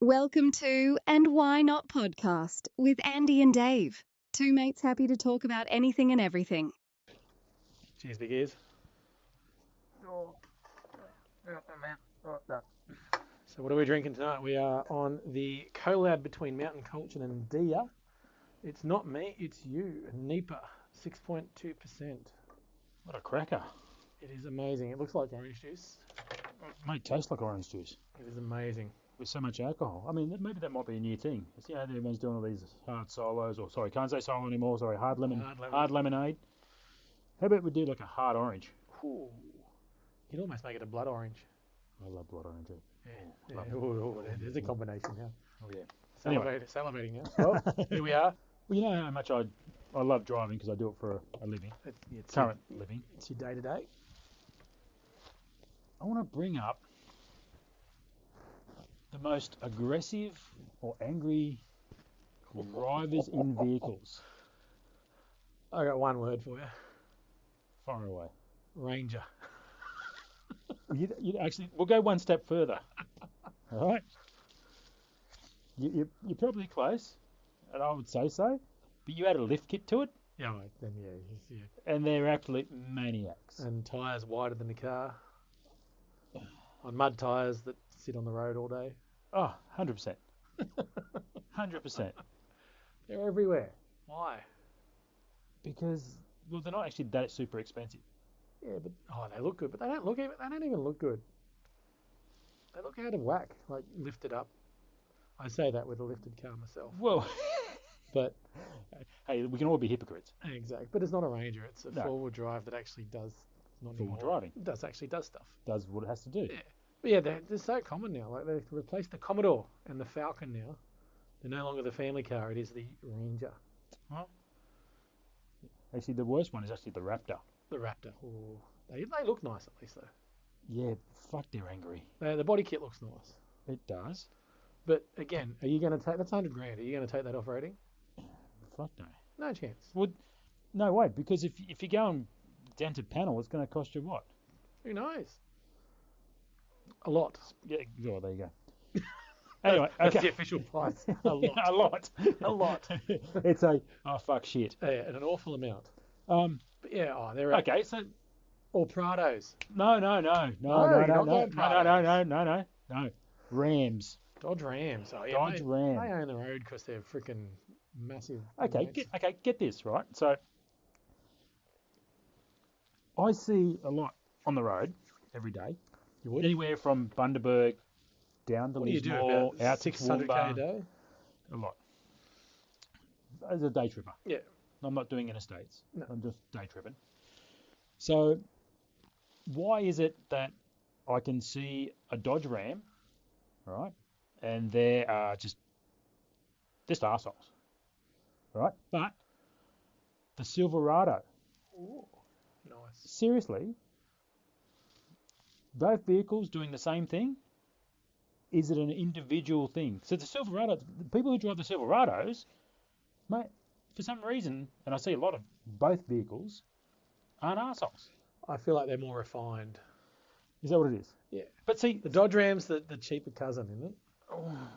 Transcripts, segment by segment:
Welcome to And Why Not podcast with Andy and Dave. Two mates happy to talk about anything and everything. Cheers, big ears. So what are we drinking tonight? We are on the collab between Mountain Culture and Dia. It's not me, it's you. Nipa, 6.2%. What a cracker. It is amazing. It looks like orange juice. It might taste like orange juice It is amazing. with so much alcohol. I mean, maybe that might be a new thing. You know, everyone's doing all these hard solos, or sorry, can't say solo anymore, sorry, hard lemonade. How about we do like a hard orange? Ooh. You'd almost make it a blood orange. I love blood orange. Yeah. Love it. Ooh, there's a combination now. Oh, yeah. Anyway. Salivating now. Well, here we are. Well, you know how much I love driving because I do it for a living, It's current living. It's your day to day. I want to bring up the most aggressive or angry drivers in vehicles. I got one word for you. Far away. Ranger. You'd actually, we'll go one step further. All right. You're probably close, and I would say so. But you add a lift kit to it, Yeah, right. Then yeah. and they're absolute maniacs. And tyres wider than the car. On mud tyres that sit on the road all day. Oh, 100%. 100%. They're everywhere. Why? Because, well, they're not actually that super expensive. Yeah, but they look good, but they don't even look good. They look out of whack, like lifted up. I say that with a lifted car myself. Well, But hey, we can all be hypocrites. exactly. But it's not a Ranger, it's a No. four-wheel drive that actually does not Four-wheel anymore. driving. It does actually does stuff. Does what it has to do. Yeah. But yeah, they're so common now. Like they've replaced the Commodore and the Falcon now. They're no longer the family car, it is the Ranger. Actually, the worst one is actually the Raptor. The Raptor. Ooh. They look nice at least though. Yeah, fuck, they're angry. The body kit looks nice. It does. But again, are you going to take that's 100 grand? Are you going to take that off roading? Fuck no. No chance. No, wait, because if you're going dented panel, it's going to cost you what? Who knows? A lot. Yeah, well, there you go. Anyway, That's okay. the official price. A lot. A lot. A lot. It's oh fuck shit. Yeah, and an awful amount. Um. But yeah, they're Okay, so or Prados. no. you're not going Prados. No. Rams. Dodge Rams. Oh yeah, Dodge Ram. They own the road because they're freaking massive. Okay, mates. get this right. So I see a lot on the road every day. You would? Anywhere from Bundaberg down to What do you do Lismore, about out to 600k a Toowoomba. day? A lot. As a day tripper. Yeah. I'm not doing interstates. No. I'm just day tripping. So why is it that I can see a Dodge Ram, right, and they are just arseholes, right? But the Silverado, Ooh, nice. seriously, both vehicles doing the same thing? Is it an individual thing? So the Silverado, the people who drive the Silverados, mate, for some reason, and I see a lot of both vehicles, aren't arseholes. I feel like they're more refined. Is that what it is? Yeah. But see, The Dodge Ram's the cheaper cousin, isn't it?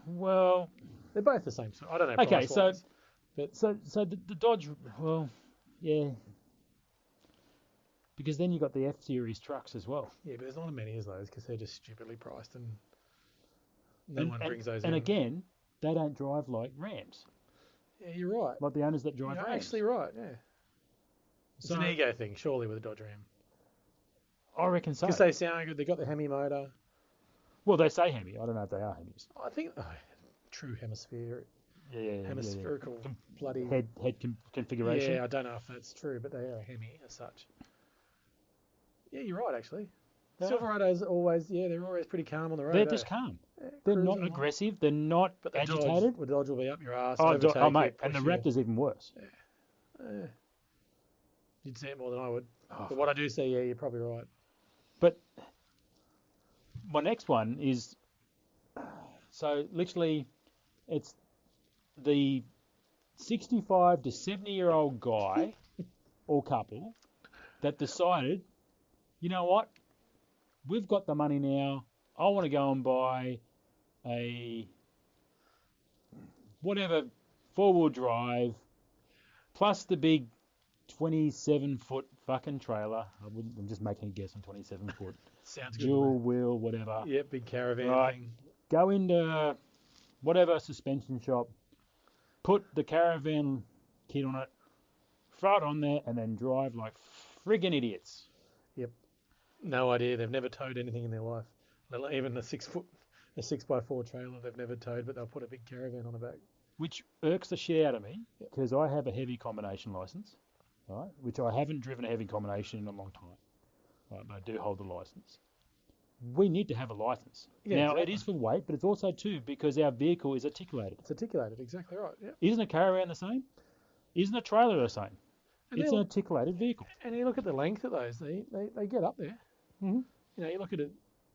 well, They're both the same. I don't know. okay, so price-wise. so the Dodge, well, yeah, because then you got the F Series trucks as well. Yeah, but there's not many of those because they're just stupidly priced and no And- one and- brings those And in. again, they don't drive like Rams, Yeah, you're right. like the owners that drive You're Rams. actually right, yeah. It's So an ego thing, surely, with a Dodge Ram. I reckon so. Because they sound good. They got the Hemi motor. Well, they say Hemi. I don't know if they are Hemis. I think true hemisphere, Yeah. hemispherical bloody Head configuration. Yeah, I don't know if that's true, but they are a Hemi as such. Yeah, you're right actually. They are. Silverados always, they're always pretty calm on the road. They're just calm. Yeah, They're not cruising along. aggressive. They're not But the agitated. Dodge will be up your ass. Oh, overtake you, mate, and the push you. Raptor's even worse. You'd see it more than I would. Oh, But what I do see, you're probably right. But my next one is, so literally, it's the 65 to 70-year-old guy or couple that decided, you know what, we've got the money now. I want to go and buy a whatever, four-wheel drive, plus the big 27-foot fucking trailer. I'm just making a guess on 27-foot. Sounds good. Dual wheel, whatever. Yeah, big caravan Right. thing. Go into whatever suspension shop, put the caravan kit on it, throw it on there, and then drive like friggin' idiots. No idea. They've never towed anything in their life. Even a 6x4 trailer they've never towed, but they'll put a big caravan on the back. Which irks the shit out of me Yep. because I have a heavy combination license, right? Which I haven't driven a heavy combination in a long time, right? But I do hold the license. We need to have a license. Yeah, Now, exactly. it is for weight, but it's also too because our vehicle is articulated. It's articulated, exactly right. Yeah. Isn't a caravan the same? Isn't a trailer the same? And, It's an articulated vehicle. and you look at the length of those, they get up there. Mhm. You know, you look at it,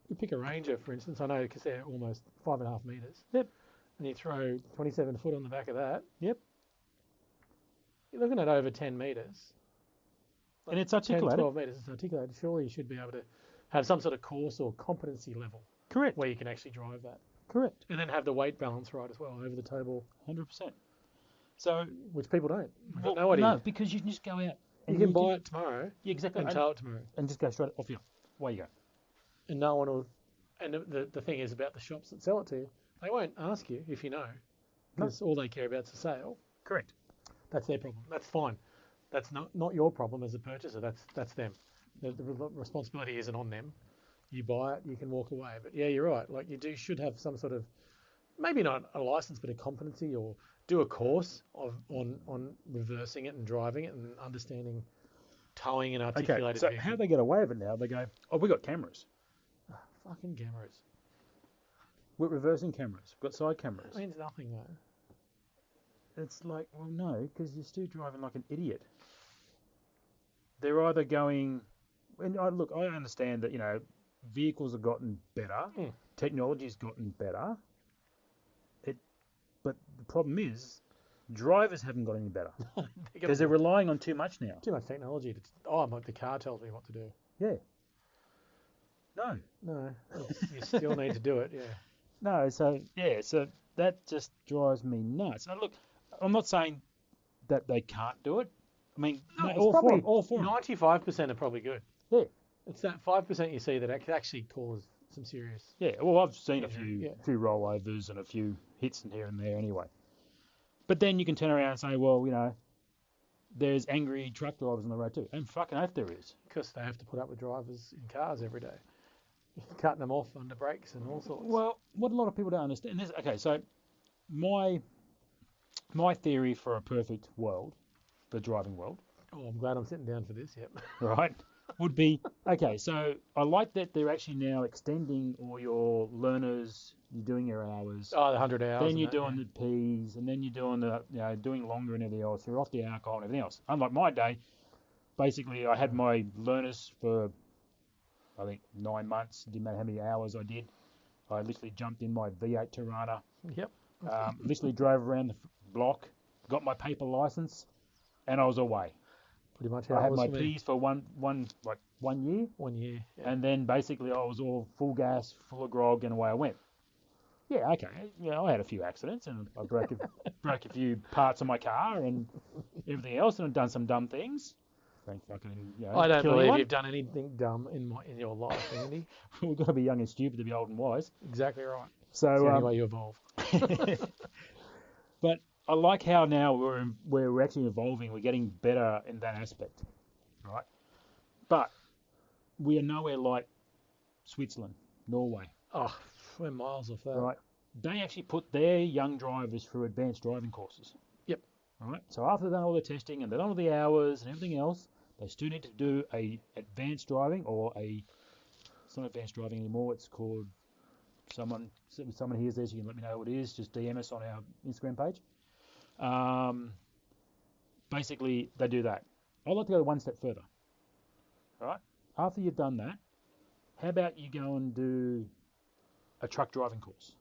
you pick a Ranger, for instance, I know because they're almost 5.5 metres. Yep. And you throw 27 foot on the back of that. Yep. You're looking at over 10 metres. And it's 10, articulated. 12 metres, it's articulated. Surely you should be able to have some sort of course or competency level Correct. where you can actually drive that. Correct. And then have the weight balance right as well over the tow ball, 100%. So, which people don't. well, Nobody. no, because you can just go out. You and can buy it tomorrow Yeah, exactly. and And, tow it tomorrow. and just go straight off you. Away you go. And no one will. And the thing is about the shops that sell it to you, they won't ask you if you know, because all they care about is the sale. Correct. That's their problem. That's fine. That's not your problem as a purchaser. That's them. The responsibility isn't on them. You buy it, you can walk away. But yeah, you're right. Like should have some sort of, maybe not a license, but a competency, or do a course on reversing it and driving it and understanding towing and Okay, articulated so vehicles. how they get away with it now, they go, oh, we got cameras. Fucking cameras. We're reversing cameras. We've got side cameras. It means nothing though. It's like, well, no, because you're still driving like an idiot. They're either going, and look, I understand that, vehicles have gotten better, Mm. technology's gotten better, but the problem is, drivers haven't got any better because they're relying on too much now. too much technology. The car tells me what to do. Yeah. No. No, you still need to do it. Yeah. No, so that just drives me nuts. Now, look, I'm not saying that they can't do it. I mean, No, mate, it's all probably for 'em. 95% are probably good. Yeah. It's that 5% you see that actually cause some serious. Yeah, well, I've seen a Yeah. few rollovers and a few hits in here and there anyway. But then you can turn around and say, well, there's angry truck drivers on the road too. And fucking oath there is. Because they have to put up with drivers in cars every day, cutting them off under brakes and all sorts. Well, what a lot of people don't understand is, okay, so my theory for a perfect world, the driving world, oh, I'm glad I'm sitting down for this. Yep. right, would be, okay, so I like that they're actually now extending all your learners, you're doing your hours, Oh, the 100 hours. then and you're that, doing the P's, and then you're doing doing longer and everything else, you're off the alcohol and everything else. Unlike my day, basically I had my learners for, I think, 9 months, didn't matter how many hours I did. I literally jumped in my V8 Tirana, Yep. literally drove around the block, got my paper license, and I was away. Pretty much how I it had was my for me. P's for one year, 1 year. Yeah. and then basically I was all full gas, full of grog, and away I went. Yeah, okay. I had a few accidents, and I broke a few parts of my car and everything else, and I've done some dumb things. Don't fucking, I don't kill believe anyone. you've done anything dumb in your life, Andy. We've got to be young and stupid to be old and wise. Exactly right. So, It's the only way you evolve. but I like how now we're actually evolving. We're getting better in that aspect, right? But we are nowhere like Switzerland, Norway, Oh, we're miles off that. right? They actually put their young drivers through advanced driving courses. Yep. Right. So after they've done all the testing and they've done all the hours and everything else, they still need to do a advanced driving it's not advanced driving anymore. It's called someone hears this, you can let me know what it is. Just DM us on our Instagram page. Basically, they do that. I'd like to go one step further. All right. After you've done that, how about you go and do a truck driving course?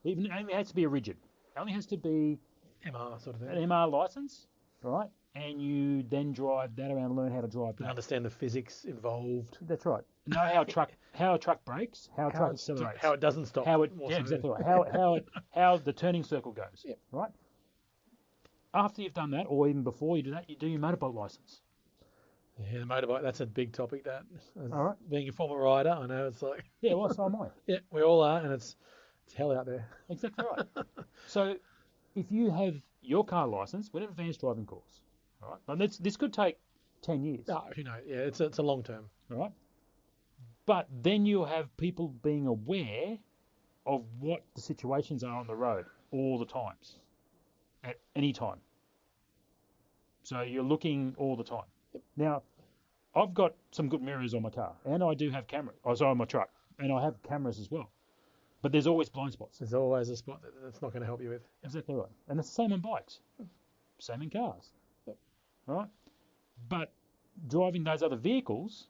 It only has to be a rigid. It only has to be MR sort of thing. an MR license, right? And you then drive that around and learn how to drive And that. understand the physics involved. That's right. Know how a truck brakes, how a truck accelerates, How it doesn't stop. how it more yeah so. exactly right. How the turning circle goes. Yep. Right. after you've done that, or even before you do that, you do your motorboat license. Yeah, the motorbike, that's a big topic, that. As All right. Being a former rider, I know it's like, Yeah, well, so am I. yeah, we all are, and it's hell out there. Exactly right. So if you have your car license with an advanced driving course, all right, and this could take 10 years, No, yeah, it's a long term. all right, but then you'll have people being aware of what the situations are on the road all the times, at any time. So you're looking all the time. Now, I've got some good mirrors on my car, and I do have camera. Oh, sorry, on my truck, and I have cameras as well. But there's always blind spots. There's always a spot that's not going to help you with. Exactly right. And it's the same on bikes, same in cars. Yep. Right? But driving those other vehicles,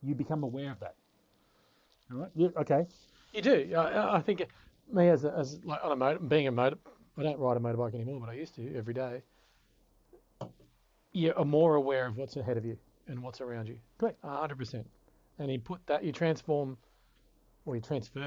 you become aware of that. All right? Yeah, okay. You do. I think me as like on a I don't ride a motorbike anymore, but I used to every day. You are more aware of what's ahead of you and what's around you. Correct. 100%. And you transfer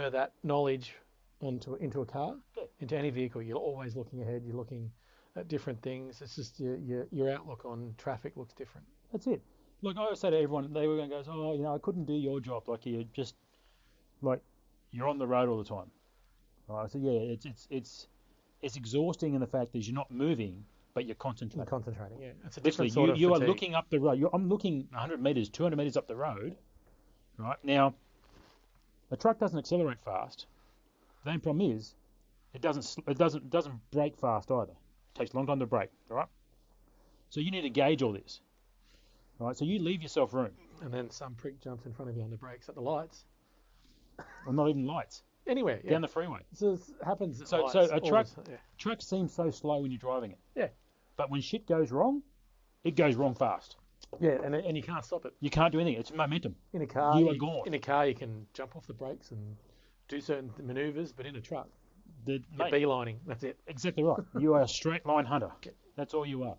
that knowledge into a car, Yeah. into any vehicle. You're always looking ahead. You're looking at different things. It's just your outlook on traffic looks different. That's it. Like I always say to everyone, they were going to go, oh, I couldn't do your job. Like you're on the road all the time. I said, yeah, it's exhausting in the fact that you're not moving, but you're concentrating. Concentrating, yeah. It's a Literally, different sort of you are fatigue. looking up the road. I'm looking 100 meters, 200 meters up the road. Right now, a truck doesn't accelerate fast. The only problem is, it doesn't brake fast either. It takes a long time to brake. All right. So you need to gauge all this. All right. So you leave yourself room. And then some prick jumps in front of you on the brakes at the lights. Or not even lights. Anywhere, yeah. Down the freeway. So it happens at So lights a all truck the time, yeah. truck seems so slow when you're driving it. Yeah. But when shit goes wrong, it goes wrong fast. Yeah, and you can't stop it. You can't do anything. It's momentum. In a car, You are gone. In a car, you can jump off the brakes and do certain maneuvers, but in a truck, The, you're mate, beelining. That's it. exactly right. You are a straight line hunter. That's all you are.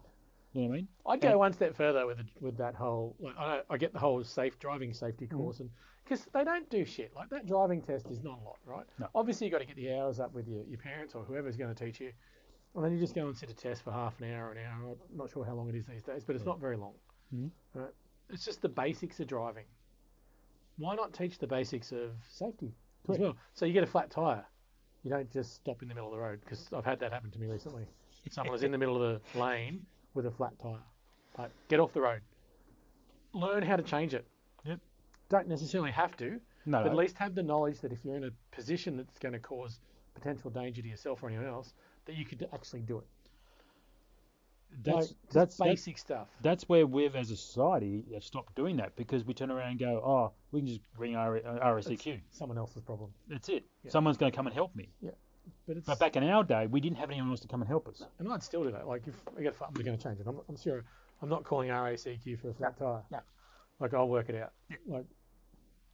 You know what I mean? I'd go And- one step further with that whole. Like, I get the whole driving safety course, and because they don't do shit like that driving test is not a lot, right? No. Obviously, you got to get the hours up with your parents or whoever's going to teach you, and then you just go and sit a test for half an hour, an hour. I'm not sure how long it is these days, but it's not very long. Mhm. Right? It's just the basics of driving. Why not teach the basics of safety as Correct. well? So you get a flat tire, you don't just stop in the middle of the road, because I've had that happen to me recently. Someone was in the middle of the lane with a flat tire. Like, get off the road. Learn how to change it. Yep. Don't necessarily have to, No, but no. at least have the knowledge that if you're in a position that's going to cause potential danger to yourself or anyone else, that you could actually do it. That's Basic stuff. That's where we've, as a society, have stopped doing that because we turn around and go, oh, we can just ring RACQ. Someone else's problem. That's it. Yeah. Someone's going to come and help me. But it's But back in our day, we didn't have anyone else to come and help us. and I'd still do that. Like if I get I'm going to change it. I'm sure. I'm not calling RACQ for a flat tire. No. Like I'll work it out. Like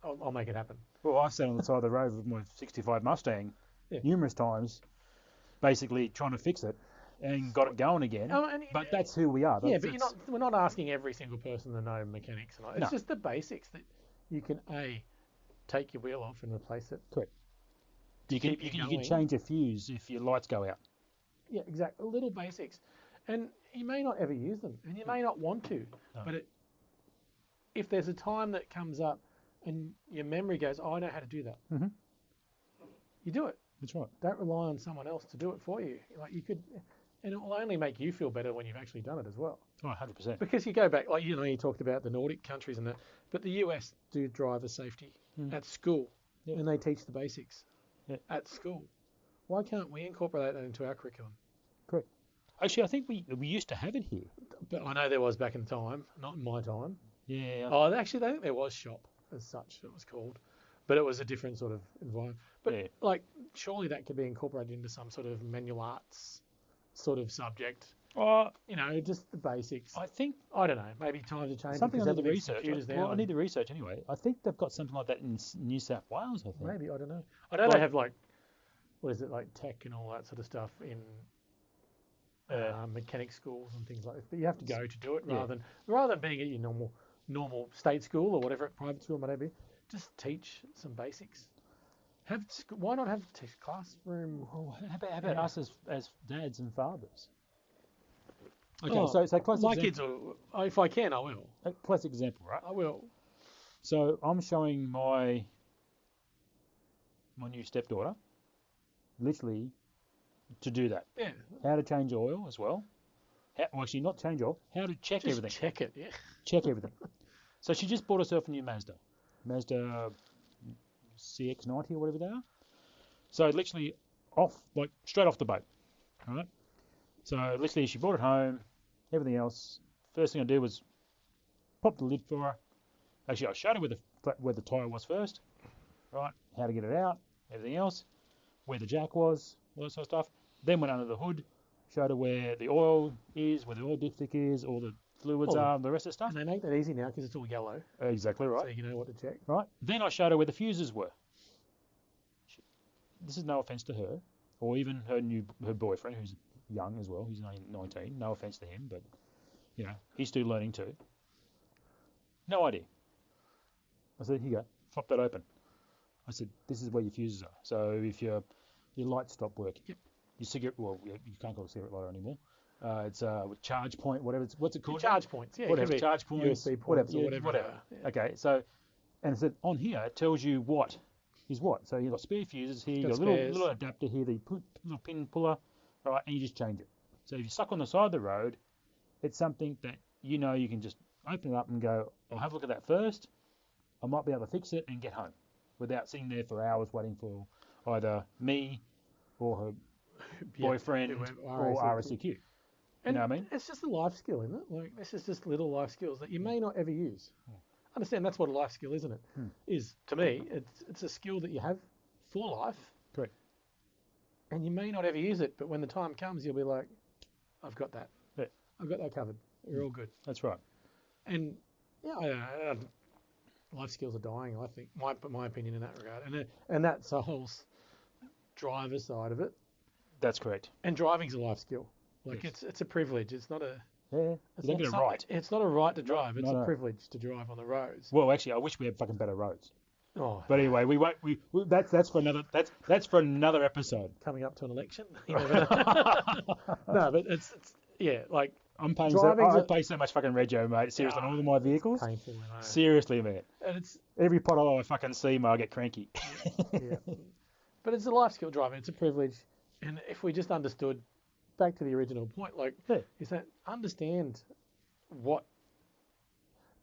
I'll make it happen. Well, I sat on the side of the road with my 65 Mustang Yeah. numerous times, basically trying to fix it and got it going again. Oh, and But that's who we are. yeah, but we're not asking every single person to know mechanics and all. It's No. just the basics that you can take your wheel off and replace it. Correct. You keep you can going. change a fuse if your lights go out. Yeah, exactly. Little basics, and you may not ever use them, and you may not want to. No. But if there's a time that comes up, and your memory goes, "Oh, I know how to do that," Mhm. you do it. That's right. Don't rely on someone else to do it for you. Like you could, and it will only make you feel better when you've actually done it as well. Oh, 100%. Because you go back, like you talked about the Nordic countries and that, but the US do driver safety at school, Yeah. and they teach the basics Yeah. at school. Why can't we incorporate that into our curriculum? Correct. Actually, I think we used to have it here. But I know there was back in time, not in my time. Yeah. Oh, actually, I think there was shop as such. It was called, but it was a different sort of environment. But Yeah. like, surely that could be incorporated into some sort of manual arts sort of subject. Just the basics. I think I don't know. Maybe times are changing. something because I need to everything's research. computers Well, now I and- need to research anyway. I think they've got something like that in New South Wales, I think. Maybe, I don't know. I know Like- they have like, what is it, like tech and all that sort of stuff in mechanic schools and things like that. But you have to go to do it Yeah. rather than being at your normal state school or whatever, private school, whatever. Just teach some basics. Why not have classroom? Well, how about us as dads and fathers? Okay, Oh, so classic my example, kids will. If I can, I will. a classic example, right? I will. So I'm showing my new stepdaughter, literally, to do that. Yeah. How to change oil as well. Well, actually, not change oil. How to check Just everything. check it. Yeah. Check everything. So she just bought herself a new Mazda CX-90 or whatever they are. So literally straight off the boat, all right? So literally she brought it home, everything else. First thing I did was pop the lid for her. Actually, I showed her where the tyre was first, right? How to get it out, everything else, where the jack was, all that sort of stuff. Then went under the hood, showed her where the oil is, where the oil dipstick is, all the fluids Oh, are, the rest of the stuff. And they make that easy now because it's all yellow, Exactly so right. you know what to check. Right. Then I showed her where the fuses were. This is no offence to her, or even her boyfriend, who's young as well. He's only 19. No offence to him, but he's still learning too. No idea. I said, here you go, flop that open. I said, this is where your fuses are. So if your lights stop working, Yep. your cigarette, well, you can't call it a cigarette lighter anymore. It's with charge point, whatever. What's it Your called? charge points. Yeah. Whatever. It could be Charge points, USB points or yeah, whatever. Yeah. Okay, so, and it said on here, it tells you what is what. So you've got spare fuses here, you've got a spares. little adapter here, the little pin puller, right, and you just change it. So if you're stuck on the side of the road, it's something that you can just open it up and go, I'll have a look at that first. I might be able to fix it and get home without sitting there for hours waiting for either me or her boyfriend or RSCQ. You know what I mean? It's just a life skill, isn't it? Like, this is just little life skills that you may not ever use. Understand that's what a life skill, isn't it? Is, to me, it's a skill that you have for life. Correct. And you may not ever use it, but when the time comes, you'll be like, I've got that. Yeah. I've got that covered. We're all good. That's right. And, life skills are dying, I think. My opinion in that regard. And that's a whole driver side of it. That's correct. And driving's a life skill. Like, Yes. it's a privilege. It's not a... Yeah, you don't get it right. It's not a right to drive. It's No. a privilege to drive on the roads. Well, actually, I wish we had fucking better roads. Oh, But anyway, we won't. That's for another episode. coming up to an election. You never know. No, but it's like I'm paying Driving's I a- pay so much fucking rego, mate. Seriously, on all of my vehicles. painful. I know. Seriously, man. And it's Every pothole I fucking see, mate, I get cranky. yeah. But it's a life skill driving. It's a privilege. And if we just understood, back to the original point, like, Yeah. is that understand what.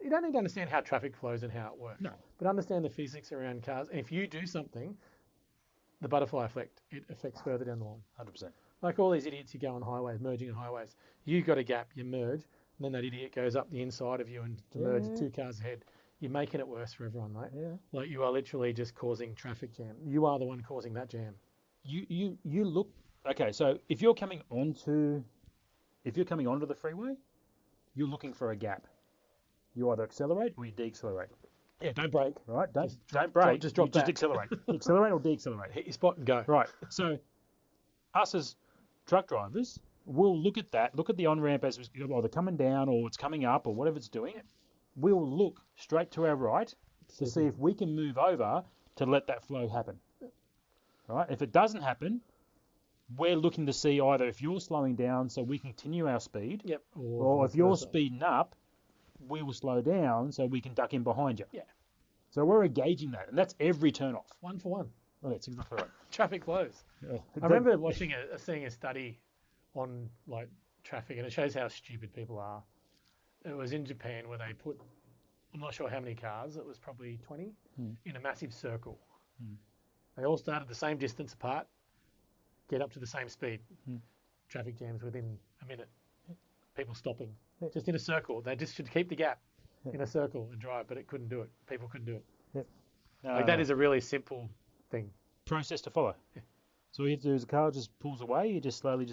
You don't need to understand how traffic flows and how it works. No. But understand the physics around cars. And if you do something, the butterfly effect, it affects further down the line. 100%. Like all these idiots who go on highways, merging on highways. You got a gap, you merge, and then that idiot goes up the inside of you and to merge Yeah. 2 cars ahead. You're making it worse for everyone, mate. Yeah. Like you are literally just causing traffic jam. You are the one causing that jam. You look. Okay, so if you're coming onto the freeway, you're looking for a gap. You either accelerate or you deaccelerate. Yeah, don't brake. Right? Don't drop- brake. just drop you just back. accelerate. Accelerate or deaccelerate. Hit your spot and go. Right. So, us as truck drivers will look at that, look at the on ramp as either coming down or it's coming up or whatever it's doing. We'll look straight to our right to see if we can move over to let that flow happen. Right? If it doesn't happen, we're looking to see either if you're slowing down so we continue our speed, Yep. or if you're vice versa. speeding up, we will slow down so we can duck in behind you. Yeah. So we're engaging that, and that's every turn off. 1 for 1. Oh, that's exactly right. Traffic flows. Yeah. I remember seeing a study on like traffic, and it shows how stupid people are. It was in Japan where they put, I'm not sure how many cars, it was probably 20, in a massive circle. They all started the same distance apart, get up to the same speed. Traffic jams within a minute. People stopping. Just in a circle. They just should keep the gap in a circle and drive, but it couldn't do it. People couldn't do it. Like that is a really simple thing. process to follow. So all you have to do is the car just pulls away, you just slowly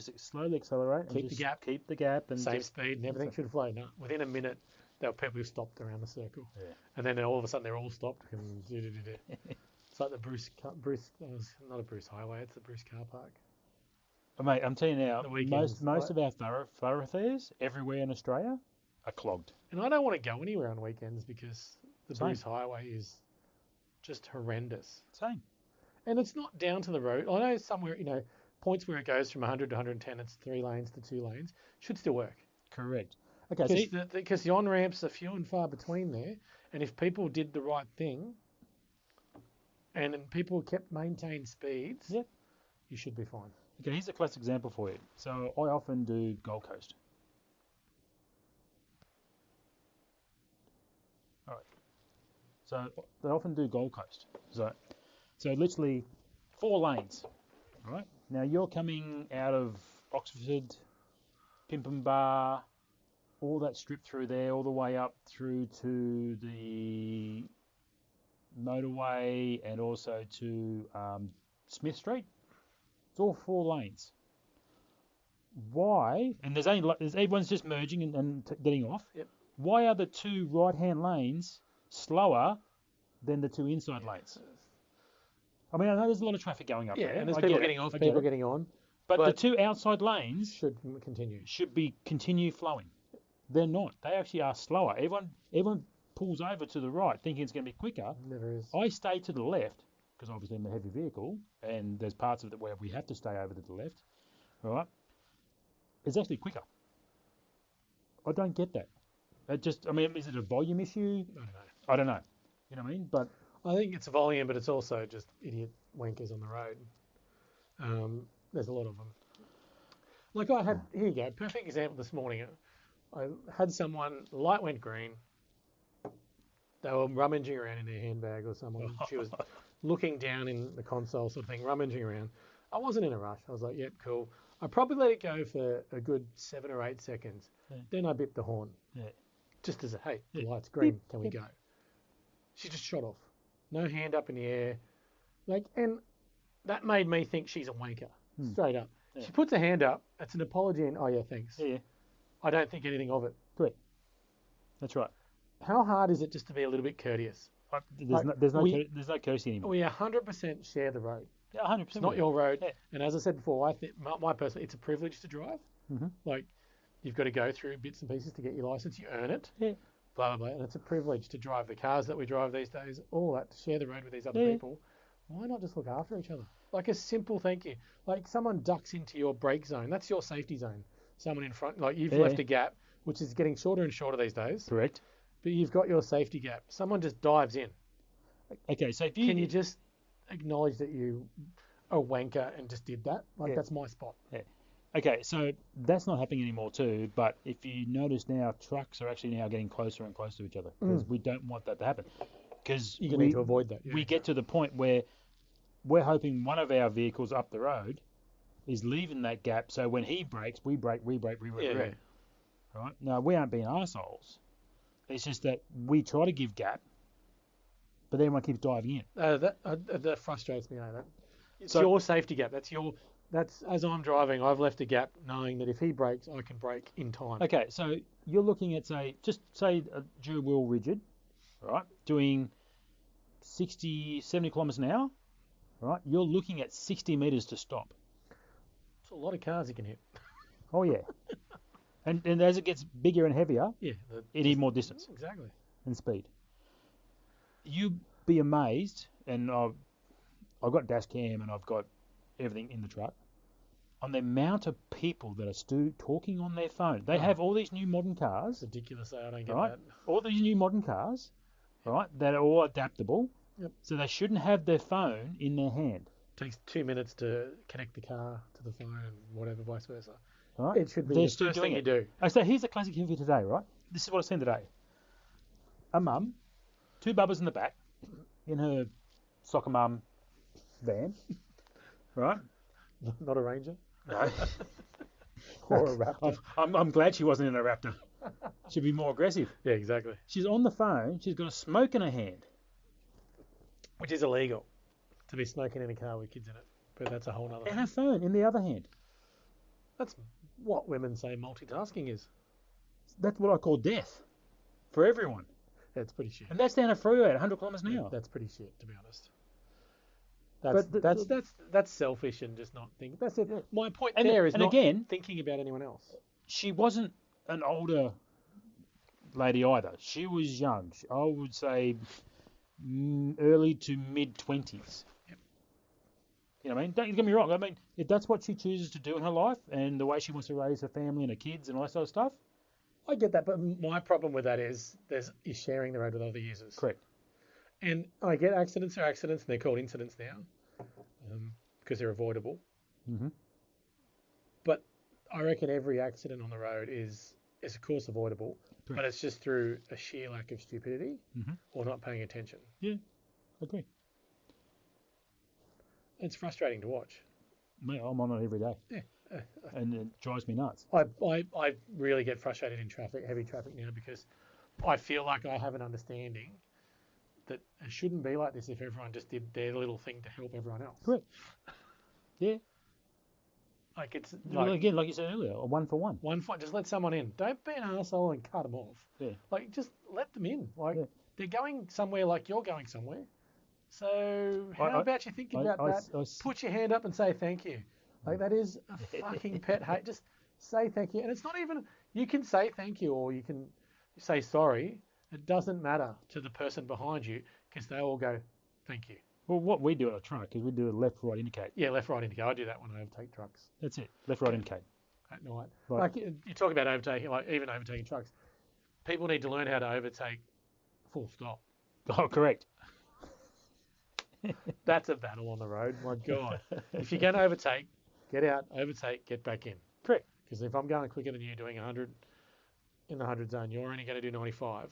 accelerate. And Keep the just gap. Keep the gap. And Same just, speed and everything should flow. No, within a minute, there were people who stopped around the circle. Yeah. And then all of a sudden they're all stopped. And it's like the Bruce, not a Bruce Highway, it's the Bruce Car Park. Oh, mate, I'm telling you now, The weekends, most right? of our thoroughfares everywhere in Australia are clogged. And I don't want to go anywhere on weekends because the Same. Bruce Highway is just horrendous. Same. And it's not down to the road. I know somewhere, points where it goes from 100 to 110, it's 3 lanes to 2 lanes, should still work. Correct. Okay, see, Because the on-ramps are few and far between there, and if people did the right thing, and then people kept maintained speeds, Yep. you should be fine. okay, here's a classic example for you. So I often do Gold Coast. All right. So they often do Gold Coast. So literally 4 lanes. All right. Now you're coming out of Oxford, Pimpinbar, all that strip through there, all the way up through to the motorway and also to Smith Street. It's all 4 lanes. Why? And there's everyone's just merging and getting off. Yep. Why are the 2 right-hand lanes slower than the 2 inside lanes? I mean, I know there's a lot of traffic going up Yeah, there. and there's I people get it, getting off, I get people it. getting on. But the but- 2 outside lanes Should continue. should be continue flowing. They're not. They actually are slower. Everyone pulls over to the right thinking it's going to be quicker. Never is. I stay to the left because obviously I'm a heavy vehicle and there's parts of it where we have to stay over to the left. All right. It's actually quicker. I don't get that. I mean, is it a volume issue? I don't know. I don't know. You know what I mean? But I think it's volume, but it's also just idiot wankers on the road. There's a lot of them. Like here you go, perfect example this morning. I had someone, the light went green. They were rummaging around in their handbag or someone. She was looking down in the console sort of thing, rummaging around. I wasn't in a rush. I was like, yep, cool. I probably let it go for a good 7 or 8 seconds. Yeah. Then I bipped the horn. Yeah. Just as hey, the Yeah. light's green, Beep, can we beep. go? She just shot off. No hand up in the air. And that made me think she's a wanker. Straight up. Yeah. She puts her hand up, it's an apology and, oh yeah, thanks. yeah, I don't think anything of it. correct. That's right. How hard is it just to be a little bit courteous? There's no courtesy anymore. We 100% share the road. Yeah, 100%. It's not your road. Yeah. And as I said before, I think my personal, it's a privilege to drive. Mhm. Like, you've got to go through bits and pieces to get your license. You earn it. Yeah. Blah, blah, blah. And it's a privilege to drive the cars that we drive these days, all that, to share the road with these other Yeah. people. Why not just look after each other? Like a simple thank you. Like someone ducks into your brake zone. That's your safety zone. Someone in front, like you've Yeah. left a gap, which is getting shorter and shorter these days. Correct. But you've got your safety gap. Someone just dives in. Okay, so if you Can you just acknowledge that you are a wanker and just did that? Like Yeah. that's my spot. Okay, so that's not happening anymore too. But if you notice now, trucks are actually now getting closer and closer to each other because we don't want that to happen. Because You're going to need to avoid that. Yeah. we get to the point where we're hoping one of our vehicles up the road is leaving that gap. So when he brakes, we brake. Yeah. Right? No, we aren't being arseholes. It's just that we try to give gap, but then everyone keeps diving in. That frustrates me. That it's So- your safety gap. That's as I'm driving, I've left a gap knowing that if he brakes, I can brake in time. Okay, so you're looking at say a dual wheel rigid, right, doing 60, 70 kilometers an hour, right? You're looking at 60 meters to stop. It's a lot of cars you can hit. Oh yeah. and as it gets bigger and heavier, Yeah. you need more distance Exactly. and speed. You'd be amazed, and I've got dash cam and I've got everything in the truck, on the amount of people that are still talking on their phone. They have all these new modern cars, It's ridiculous. I don't get right? that. All these new modern cars, right, that are all adaptable. Yep. So they shouldn't have their phone in their hand, Takes 2 minutes to connect the car to the phone and whatever, vice versa. right? It should be They're the still first doing thing it. you do. So here's a classic here for today, right? This is what I've seen today. A mum, 2 bubbas in the back, in her soccer mum van, right? Not a Ranger No. or a Raptor. I'm glad she wasn't in a Raptor. She'd be more aggressive. Yeah, exactly. She's on the phone. She's got a smoke in her hand. Which is illegal to be smoking in a car with kids in it. But that's a whole nother And thing. her phone in the other hand. That's what women say multitasking is. That's what I call death for everyone. It's pretty shit. And that's down a freeway at 100 kilometers an hour. That's pretty shit, to be honest. That's selfish and just not thinking. That's it. My point And- there is and not again- thinking about anyone else. She wasn't an older lady either. She was young. I would say early to mid 20s. Yep. You know what I mean? Don't get me wrong. I mean, if that's what she chooses to do in her life and the way she wants to raise her family and her kids and all that sort of stuff, I get that, but my problem with that is you're sharing the road with other users. Correct. And I get accidents are accidents, and they're called incidents now because they're avoidable. Mm-hmm. But I reckon every accident on the road is of course avoidable, Correct. but it's just through a sheer lack of stupidity Mm-hmm. or not paying attention. Yeah, agree. It's frustrating to watch. Mate, I'm on it every day. Yeah. And it drives me nuts. I really get frustrated in heavy traffic now, because I feel like I have an understanding that it shouldn't be like this if everyone just did their little thing to help everyone else. Correct. Yeah. Like it's Well, like again, like you said earlier, a 1-for-1. one fight, just let someone in. Don't be an asshole and cut them off. Yeah. Like just let them in. Like Yeah. they're going somewhere like you're going somewhere. So how I- about you think about that? Put your hand up and say thank you. Like that is a fucking pet hate. Just say thank you. And it's not even, you can say thank you or you can say sorry. It doesn't matter to the person behind you, because they all go, thank you. Well, what we do on a truck is we do a left, right, indicate. Yeah, left, right, indicate. I do that when I overtake trucks That's it. Left, right, indicate. at night. Right. Like you talk about overtaking, like even overtaking trucks. People need to learn how to overtake full stop. Oh, correct. That's a battle on the road. My God. If you're going to overtake, get out, overtake, get back in. Correct. Because if I'm going quicker than you doing 100 in the 100 zone, you're only going to do 95.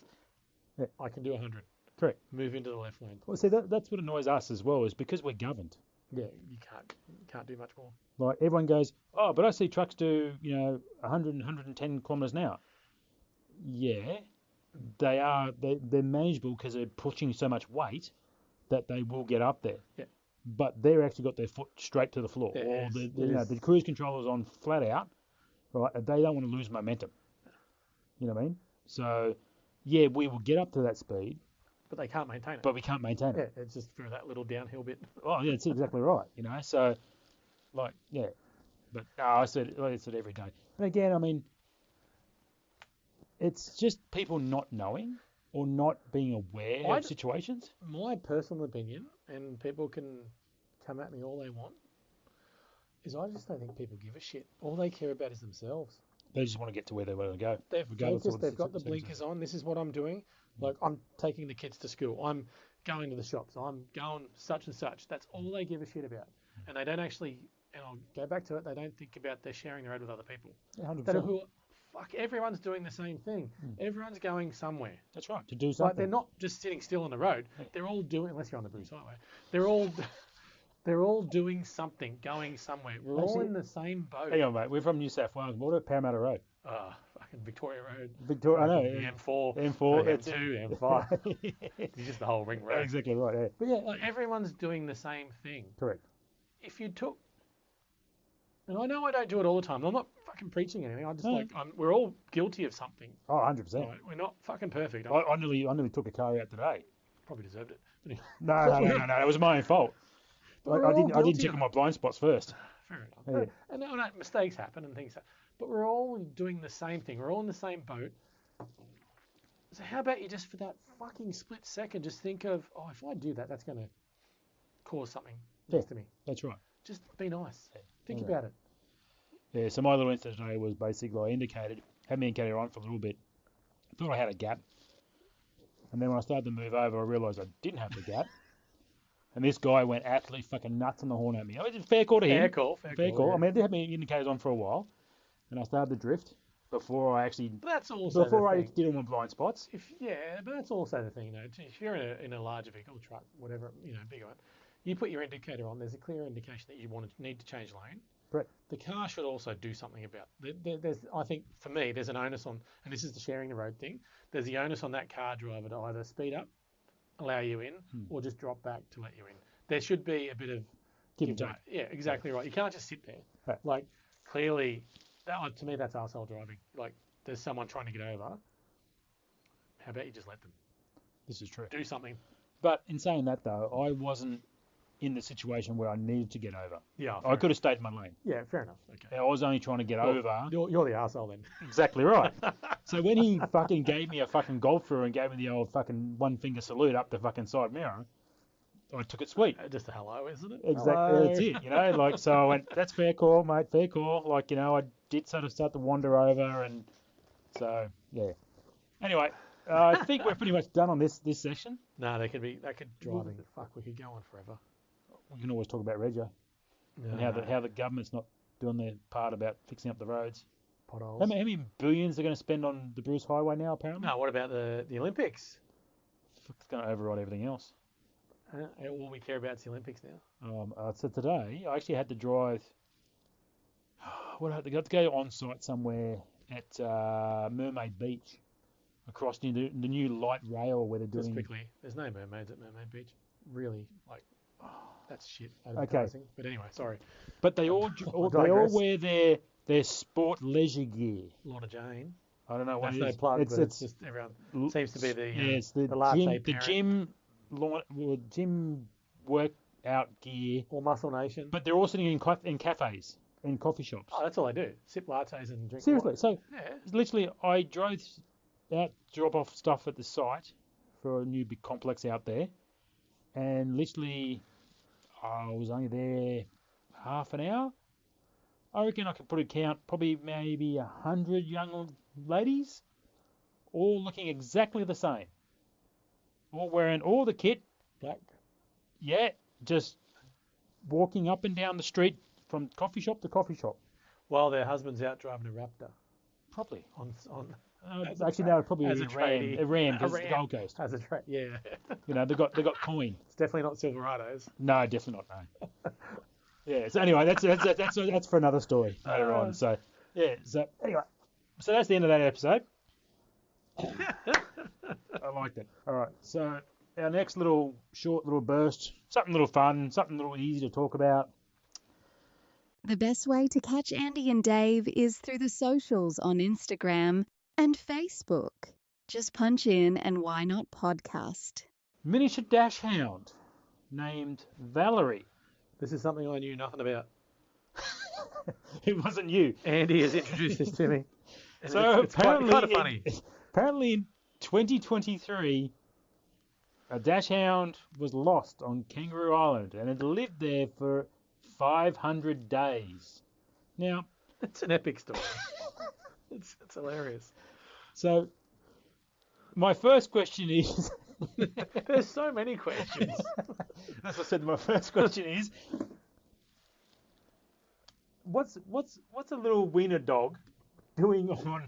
Yeah. I can do 100. Correct. Move into the left lane. Well, see, that's what annoys us as well, is because we're governed. Yeah, you can't do much more. Like, everyone goes, oh, but I see trucks do, 100 and 110 kilometres an hour. Yeah, they're manageable because they're pushing so much weight that they will get up there. Yeah. But they've actually got their foot straight to the floor. Yeah, Or it the cruise control is on flat out, right? And they don't want to lose momentum. You know what I mean? So, yeah, we will get up to that speed, But they can't maintain it. but we can't maintain it. Yeah, it's just through that little downhill bit. Oh, yeah, that's exactly right. So, like, yeah. But no, I said every day. And again, I mean, it's just people not knowing or not being aware of situations. My personal opinion, and people can come at me all they want, is I just don't think people give a shit. All they care about is themselves. They just want to get to where they want to go. They're regardless of focused, what they've got the circumstances. blinkers on. This is what I'm doing. Like, I'm taking the kids to school. I'm going to the shops. I'm going such and such. That's all they give a shit about. And they don't actually, and I'll go back to it, they don't think about they're sharing the road with other people. Yeah, 100%. That are fuck, everyone's doing the same thing. Everyone's going somewhere. That's right, to do something. Like, they're not just sitting still on the road. They're all doing, unless you're on the Bruce Highway, they're all doing something, going somewhere. We're all in the same boat. Hang on, mate. We're from New South Wales. What about Parramatta Road? Fucking Victoria Road. Victoria, I know. The M4. M4, the that's it. M2, M5. It's just the whole ring road. Exactly right, yeah. But yeah, like, everyone's doing the same thing. Correct. If you took, and I know I don't do it all the time. I'm not fucking preaching anything. I just we're all guilty of something. Oh, 100%. Right? We're not fucking perfect. I nearly took a car out today. Probably deserved it. But anyway, No. It was my own fault. But I we're all didn't guilty check of on my blind spots first. fair enough. Yeah. And mistakes happen and things happen. But we're all doing the same thing. We're all in the same boat. So how about you just for that fucking split second, just think of, oh, if I do that, that's going to cause something next to me. That's right. Just be nice. Think Yeah. about it. Yeah, so my little incident today was basically had my indicator on for a little bit. Thought I had a gap. And then when I started to move over, I realised I didn't have the gap. And this guy went absolutely fucking nuts on the horn at me. It was a fair call to him. Fair call. Fair call. Yeah. I mean, I did have my indicators on for a while. And I started to drift before I actually... But that's also Before the I thing. did all my blind spots. But that's also the thing, if you're in a larger vehicle, truck, whatever, bigger one, you put your indicator on, there's a clear indication that you need to change lane. Correct. The car should also do something about it. I think, for me, there's an onus on, and this is the sharing the road thing, there's the onus on that car driver to either speed up, allow you in, or just drop back to let you in. There should be a bit of Give and take. Yeah, exactly right. You can't just sit there. Right. Like, clearly, to me, that's arsehole driving. Like, there's someone trying to get over. How about you just let them This is true. do something? But in saying that, though, I wasn't in the situation where I needed to get over. Yeah, I could have stayed in my lane. Yeah, fair enough. Okay. I was only trying to get over. You're the arsehole then. Exactly right. So when he fucking gave me a fucking golf through and gave me the old fucking one finger salute up the fucking side mirror, I took it sweet. Just a hello, isn't it? Exactly. Hello. That's it. Like, so I went, that's fair call, mate, fair call. Like, I did sort of start to wander over, and so Yeah. Anyway, I think we're pretty much done on this session. No, that could driving. Fuck, we could go on forever. We can always talk about Rego and how the government's not doing their part about fixing up the roads. potholes. How many billions they're going to spend on the Bruce Highway now, apparently? No, what about the Olympics? It's going to override everything else. All we care about is the Olympics now. So today, I actually had to drive. What I had to go on site somewhere at Mermaid Beach, across the new light rail where they're Just doing. quickly, there's no mermaids at Mermaid Beach. Really, like, that's shit advertising. But anyway, sorry. But they all digress. wear their sport leisure gear. Lorna Jane. I don't know what That's it no is. plug, It's but it's just everyone seems to be the it's the latte gym, parent. gym workout gear. or Muscle Nation. But they're all sitting in cafes, in coffee shops. Oh, that's all I do. Sip lattes and drink. Seriously, water. so Yeah. literally, I drove out to drop off stuff at the site for a new big complex out there, and literally, I was only there half an hour. I reckon I could put a count, probably maybe 100 young ladies, all looking exactly the same, all wearing all the kit. Black. Yeah, just walking up and down the street from coffee shop to coffee shop. While their husband's out driving a Raptor Probably. on As Actually, a no, probably as a a Ram. tradie. A Ram, A because it's the Ram. Gold Coast. as a track. Yeah. You know, they got coin. It's definitely not Silverados. No, definitely not. No. Yeah. So anyway, that's for another story later on. So yeah. So anyway, so that's the end of that episode. I liked it. All right. So our next short little burst, something a little fun, something a little easy to talk about. The best way to catch Andy and Dave is through the socials on Instagram and Facebook. Just punch in and Why Not Podcast. Miniature dash hound named Valerie. This is something I knew nothing about. It wasn't you. Andy has introduced this to me. And So it's kind of apparently, funny. apparently in 2023, a dash hound was lost on Kangaroo Island and had lived there for 500 days. Now, It's an epic story. it's hilarious. so my first question is, There's so many questions. as I said, my first question is, what's a little wiener dog doing on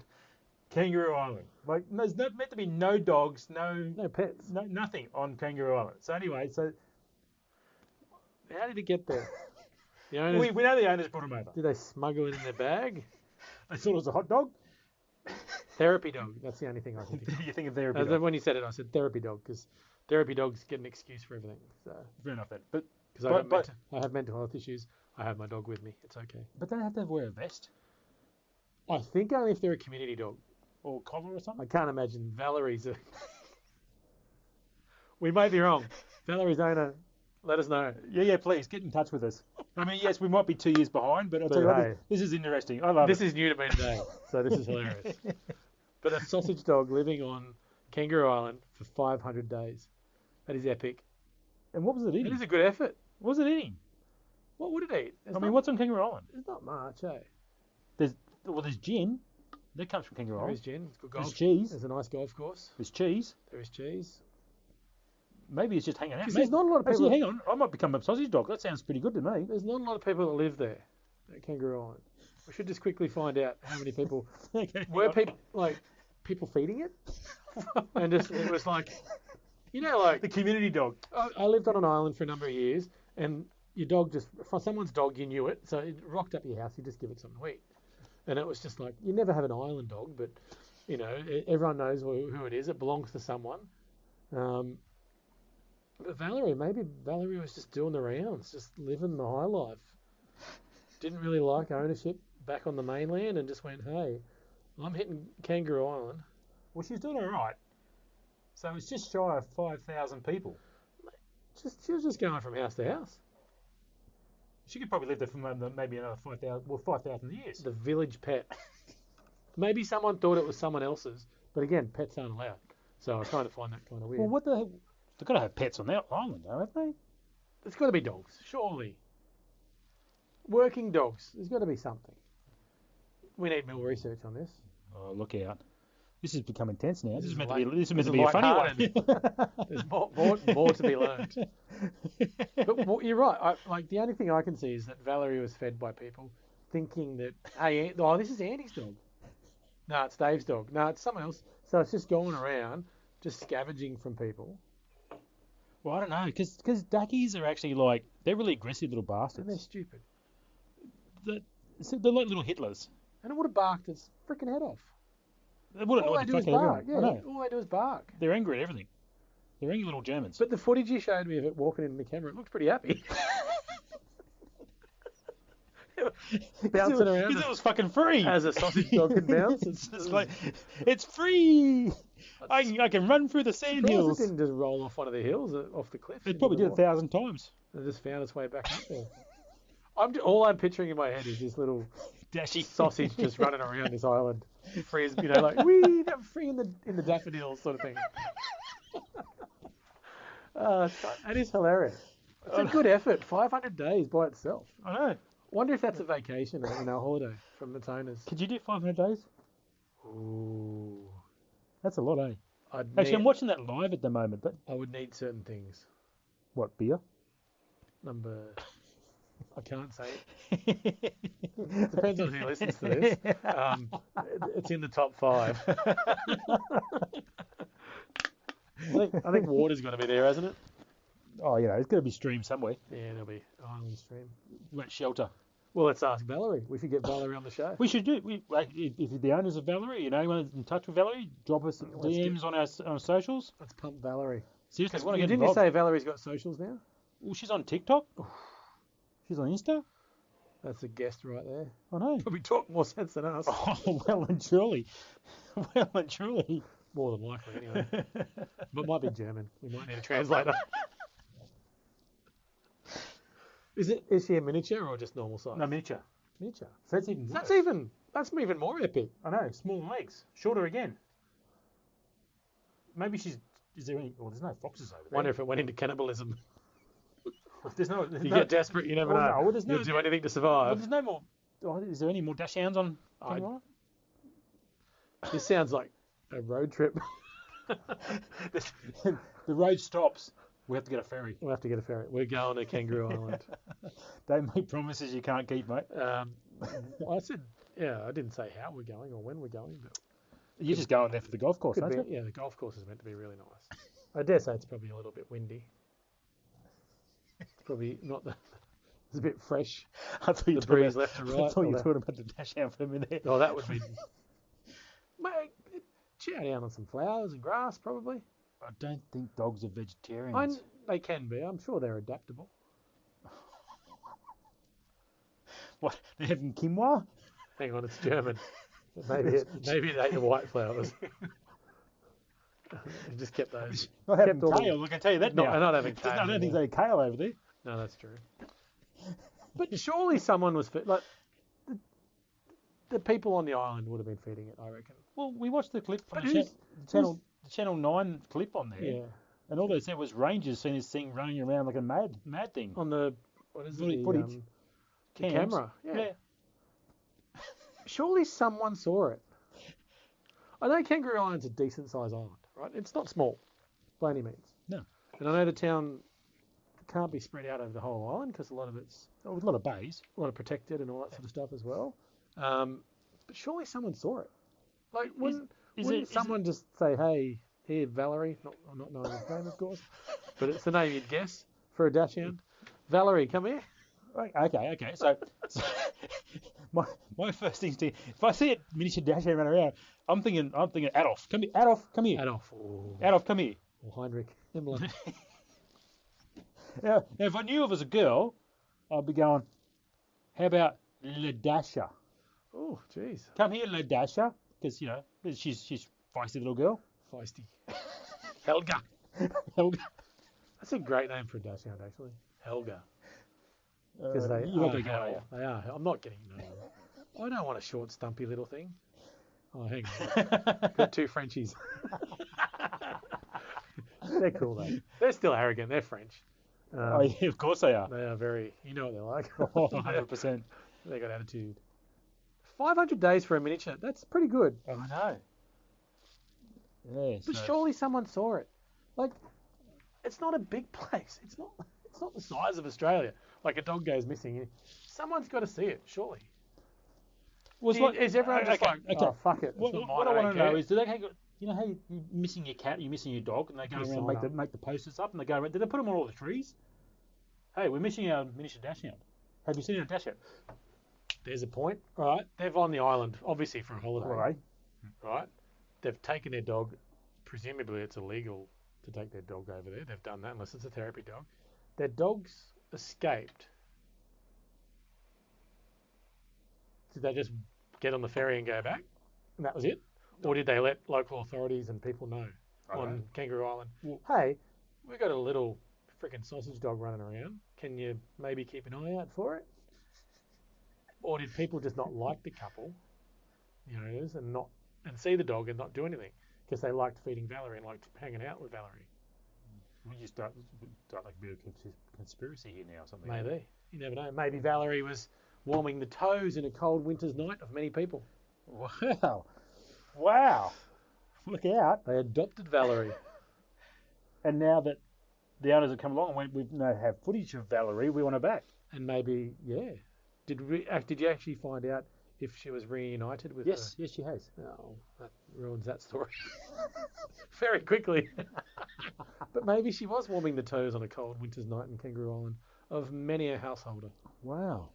Kangaroo Island? Like, there's not meant to be no dogs, No pets. nothing on Kangaroo Island. So anyway, How did it get there? The owners, we know the owners brought him over. did they smuggle it in their bag? They thought it was a hot dog. Therapy dog. That's the only thing I can think of. You think of therapy dog. When you said it, I said therapy dog because therapy dogs get an excuse for everything. So Fair enough then. But because I have mental health issues, I have my dog with me. It's okay. they have to wear a vest I think only if they're a community dog. or collar or I something. can't imagine Valerie's a... We may be wrong. Valerie's owner, let us know. Yeah, please get in touch with us. I mean, yes, we might be 2 years behind, but I'll But tell you what, hey. this is interesting. I love This it. is new to me today, so this is hilarious. But a sausage dog living on Kangaroo Island for 500 days. That is epic. And what was it It eating? is a good effort. What was it eating? What would it eat? What's on Kangaroo Island? There's not much, eh? There's gin. That comes from Kangaroo There Island. is gin. It's good There's golf. cheese. There's a nice golf course. There's cheese. There is cheese. Maybe it's just hanging out. 'Cause there's not a lot of Actually, people- hang on. I might become a sausage dog. That sounds pretty good to me. There's not a lot of people that live there at Kangaroo Island. We should just quickly find out how many people Okay, were people feeding it, and just it was like, like the community dog. I lived on an island for a number of years, and your dog for someone's dog, you knew it, so it rocked up your house, you just give it something to eat. And it was just like, you never have an island dog, but, everyone knows who it is. It belongs to someone. But maybe Valerie was just doing the rounds, just living the high life. Didn't really like ownership back on the mainland and just went, hey, I'm hitting Kangaroo Island. Well, she's doing all right. So it's just shy of 5,000 people. She was just going from house to house. She could probably live there for maybe another 5,000 years. The village pet. Maybe someone thought it was someone else's, but again, pets aren't allowed. So I kind of find that kind of weird. Well, what the hell? They've got to have pets on their island, though, haven't they? There's got to be dogs, surely. Working dogs. There's got to be something. We need more research on this. Oh, look out. This has become intense now. This is is meant like- to be. This is this meant to is be a funny one. lighthearted. There's more to be learned. But you're right. The only thing I can see is that Valerie was fed by people thinking that, hey, this is Andy's dog. No, it's Dave's dog. No, it's someone else. So it's just going around, just scavenging from people. Well, I don't know, because duckies are actually like they're really aggressive little And they're bastards. stupid. They're like little Hitlers. And it would have barked its freaking head off. They wouldn't know All what they the do is fuck they're bark. doing. Yeah, I know. all they do is bark. They're angry at everything. They're angry little Germans. But the footage you showed me of it walking into the camera, it looked pretty happy. Bouncing around Because it was fucking free. as a sausage dog can bounce. It's just like, it's free. I can run through the sand Surprised hills. it didn't just roll off one of the hills, off the cliff. It probably did 1,000 times. It just found its way back up there. All I'm picturing in my head is this little Dashy sausage just running around this island, free as like wee, free in the daffodils sort of thing. That is hilarious. It's a good effort. 500 days by itself. I know. Wonder if that's a vacation or a holiday from its owners. Could you do 500 days? Ooh. That's a lot, eh? I'd Actually, I'm need- watching that live at the moment. But I would need certain things. what, beer? I can't say it. Depends on who listens to this. It's in the top 5. I think water's got to be there, hasn't it? Oh, it's got to be streamed somewhere. Yeah, there'll be island stream. Wet shelter. Well, let's ask Valerie. We should get Valerie on the show. We should do. If you're the owners of Valerie, anyone in touch with Valerie, drop us Let's DMs on our socials. Let's pump Valerie. Seriously, I want to get Didn't you involved. say Valerie's got socials now? Well, she's on TikTok. She's on Insta. That's a guest right there. I know. Probably talk more sense than us. Oh, well and truly. Well and truly. More than likely, anyway. But might be German. We might need a translator. Is she a miniature or just normal size? No, miniature. Miniature. So that's even That's worse. even more epic. I know, small legs. Shorter again. Maybe she's... Is there any... Well, there's no foxes over there. Wonder if it went into cannibalism. There's no... You get desperate, you never Well, know. no, there's no- You'll do anything to Well, survive. there's no more... Oh, is there any more dash hounds on... I- Kangaroo? This sounds like a road trip. The road stops. We have to get a ferry. We'll have to get a ferry. We're going to Kangaroo Island. Don't make promises you can't keep, mate. I said, I didn't say how we're going or when we're going, but You're just going there for the golf course, could aren't be, you? yeah, the golf course is meant to be really nice. I dare say it's probably a little bit windy. It's probably not the. It's a bit fresh. I thought you were The talking breeze about, left to I right. thought you or were that- talking about the dash hound for a minute. Oh, that would be. Mate, chow down on some flowers and grass, probably. I don't think dogs are vegetarians. They can be. I'm sure they're adaptable. What? They're having quinoa? Hang on, it's German. Maybe it ate the white flowers. It just kept those. Not having Kept all the- kale, I can tell you that Not, now. not having I don't think kale. they kale over there. No, that's true. But surely someone was like the people on the island would have been feeding it, I reckon. Well, we watched the clip But from who's- the Channel 9 clip on there. Yeah. And all they said was rangers seeing this thing running around like a mad thing. On the what is it? Footage. The Cams. camera. Yeah. Yeah. Surely someone saw it. I know Kangaroo Island's a decent sized island, right? It's not small by any means. No. And I know the town can't be spread out over the whole island because a lot of it's Oh, with a lot of bays. a lot of protected and all that sort of stuff as well. But surely someone saw it. Like, wouldn't someone just say, "Hey, here, Valerie"? I'm not knowing his name, of course, but it's the name you'd guess for a dachshund. Valerie, come here. Okay. So my first instinct, if I see a miniature dash hound run around, I'm thinking Adolf. Come here, Adolf. Come here. Adolf. Or Adolf, come here. Heinrich Himmler. Now, if I knew it was a girl, I'd be going, how about Ladasha? Oh, jeez. Come here, Ladasha. Because, she's feisty little girl. Feisty. Helga. Helga. That's a great name for a dachshund, actually. Helga. Because You're not going to go, are you? They are. I'm not getting no. I don't want a short, stumpy little thing. Oh, hang on. Got 2 Frenchies. They're cool, though. They're still arrogant. They're French. Oh, yeah, of course they are. They are very, you know what they're like. Oh, 100%. They got attitude. 500 days for a miniature. That's pretty good. I know. Yeah, But so- surely someone saw it. Like, it's not a big place. It's not the size of Australia. Like a dog goes missing. Someone's got to see it, surely. Well, it's Is everyone just okay, like, oh, fuck it. It's not mine, what I I want don't to know care. is, do they you know how you're missing your cat, you're missing your dog, and they go Put a around sign up. make the posters up, and they go around. Did they put them on all the trees? Hey, we're missing our miniature dachshund. Have you seen our dachshund? There's a point, right? They're on the island, obviously for a holiday, Right. right? They've taken their dog. Presumably, it's illegal to take their dog over there. They've done that unless it's a therapy dog. Their dogs escaped. Did they just get on the ferry and go back, and that was it? Or did they let local authorities and people know on Kangaroo Island, hey, we've got a little freaking sausage dog running around. Can you maybe keep an eye out for it? Or did people just not like the couple, the owners, and see the dog and not do anything because they liked feeding Valerie and liked hanging out with Valerie? We just start like a bit of conspiracy here now or something. Maybe. You never know. Maybe Valerie was warming the toes in a cold winter's night of many people. Wow. Look out. They adopted Valerie. And now that the owners have come along and we now have footage of Valerie, we want her back. And maybe, yeah. Did you actually find out if she was reunited with Yes, she has. Oh, that ruins that story. Very quickly. But maybe she was warming the toes on a cold winter's night in Kangaroo Island of many a householder. Wow.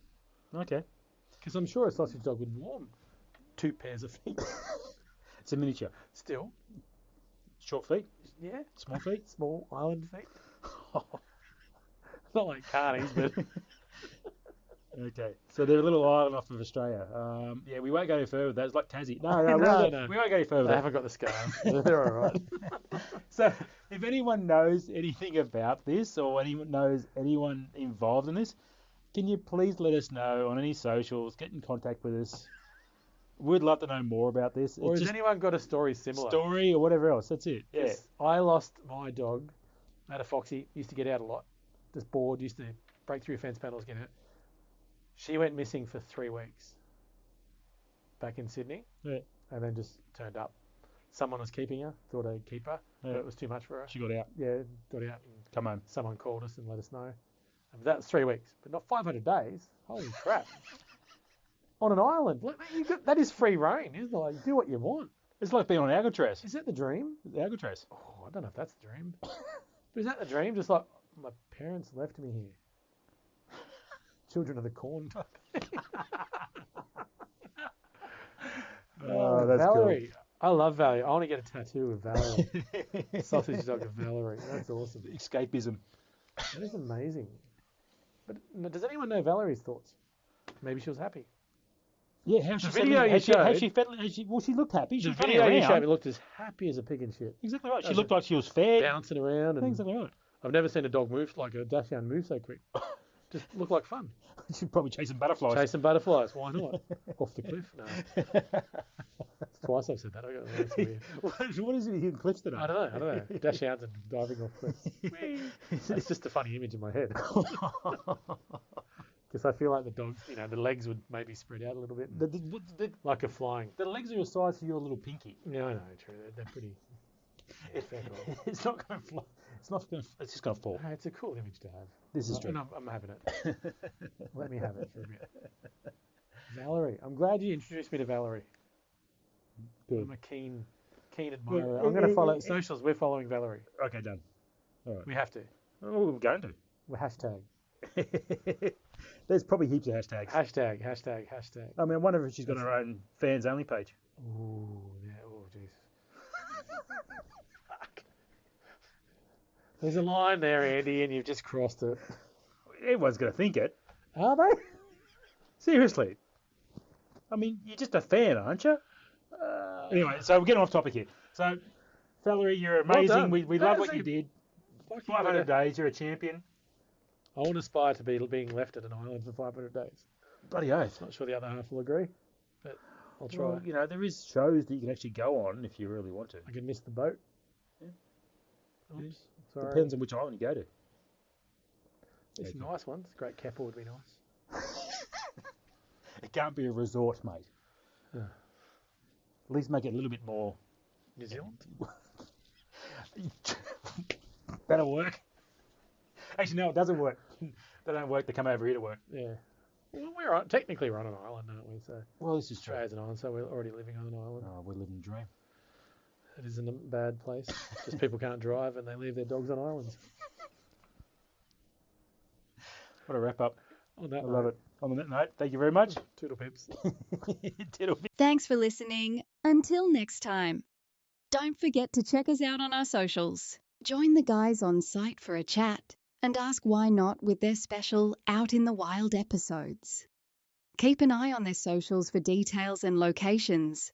Okay. Because I'm sure a sausage dog would warm 2 pairs of feet. It's a miniature. Still. Short feet, Yeah. small feet. Small island feet. Not like carnies, but Okay. So they're a little island off of Australia. Yeah, we won't go any further with that. It's like Tassie. No, No, we won't go any further with they that. haven't got the scars. They're all right. So, if anyone knows anything about this or anyone knows anyone involved in this, can you please let us know on any socials? Get in contact with us. We'd love to know more about this. Or It's has just anyone got a story similar? story or whatever else. That's it. Yeah. Yes, I lost my dog. I had a Foxy. Used to get out a lot. Just bored. Used to break through fence panels, get out. She went missing for 3 weeks. Back in Sydney. Yeah. And then just turned up. Someone was keeping her. Thought I'd keep her. Yeah. But it was too much for her. She got out. Yeah, got out. And Come home. someone called us and let us know. And that was 3 weeks. But not 500 days. Holy crap. On an island. That is free reign, isn't it? Like, do what you want. It's like being on Alcatraz. Is that the dream? Alcatraz. Oh, I don't know if that's the dream. But is that the dream? Just like, my parents left me here. Children of the corn type. Oh, that's Valerie. I love Valerie. I want to get a tattoo of Valerie. Sausage dog of Valerie. That's awesome. Escapism. That is amazing. But does anyone know Valerie's thoughts? Maybe she was happy. Yeah, how she video you well, showed- she looked happy. She The was running video you around. showed me looked as happy as a pig in shit. Exactly right. She Does looked it? like she was fed. Bouncing around. And Exactly right. I've never seen a dog move like a dachshund move so quick. Just looked like fun. She's probably chasing butterflies. Chasing butterflies. Why not? Off the cliff? No. It's twice I've said that. That's weird. what is it hitting cliffs today? I don't know. Dachshunds and diving off cliffs. It's just a funny image in my head. Because I feel like the dogs, the legs would maybe spread out a little bit. Like a flying. The legs are the size of your little pinky. No, I know, true. They're pretty. Yeah, fair call. It's not going to fly. It's not going to. It's just going to fall. Hey, it's a cool image to have. This is true. And I'm having it. Let me have it for a bit. Valerie. I'm glad you introduced me to Valerie. Good. I'm a keen admirer. I'm going to follow socials. We're following Valerie. Okay, done. All right. We have to. Oh, we're going to. We're hashtag. There's probably heaps of hashtags. Hashtag. I mean, I wonder if she's got her own fans only page. Ooh, yeah. Oh, jeez. There's a line there, Andy, and you've just crossed it. Everyone's going to think it. Are they? Seriously. I mean, you're just a fan, aren't you? Anyway, so we're getting off topic here. So, Valerie, you're amazing. done. We That love is what you did. Fuck you, 500 days, you're a champion. I want to aspire to be being left at an island for 500 days. Bloody oath. Not sure the other half will agree, but I'll try. Well, there is shows that you can actually go on if you really want to. I can miss the boat. Yeah. Oops, sorry. Depends on which island you go to. It's Okay. nice ones. Great Keppel would be nice. It can't be a resort, mate. Yeah. At least make it a little bit more New Zealand? That'll work. Actually, no, it doesn't work. They don't work. They come over here to work. Yeah. Well, technically we're on an island, aren't we? So Well, this is true. Australia's an island, so we're already living on an island. Oh, we're living the dream. It isn't a bad place. Just people can't drive and they leave their dogs on islands. What a wrap up. On that I love it. On that note, thank you very much. Toodle pips. Diddle. Thanks for listening. Until next time. Don't forget to check us out on our socials. Join the guys on site for a chat and ask why not with their special Out in the Wild episodes. Keep an eye on their socials for details and locations,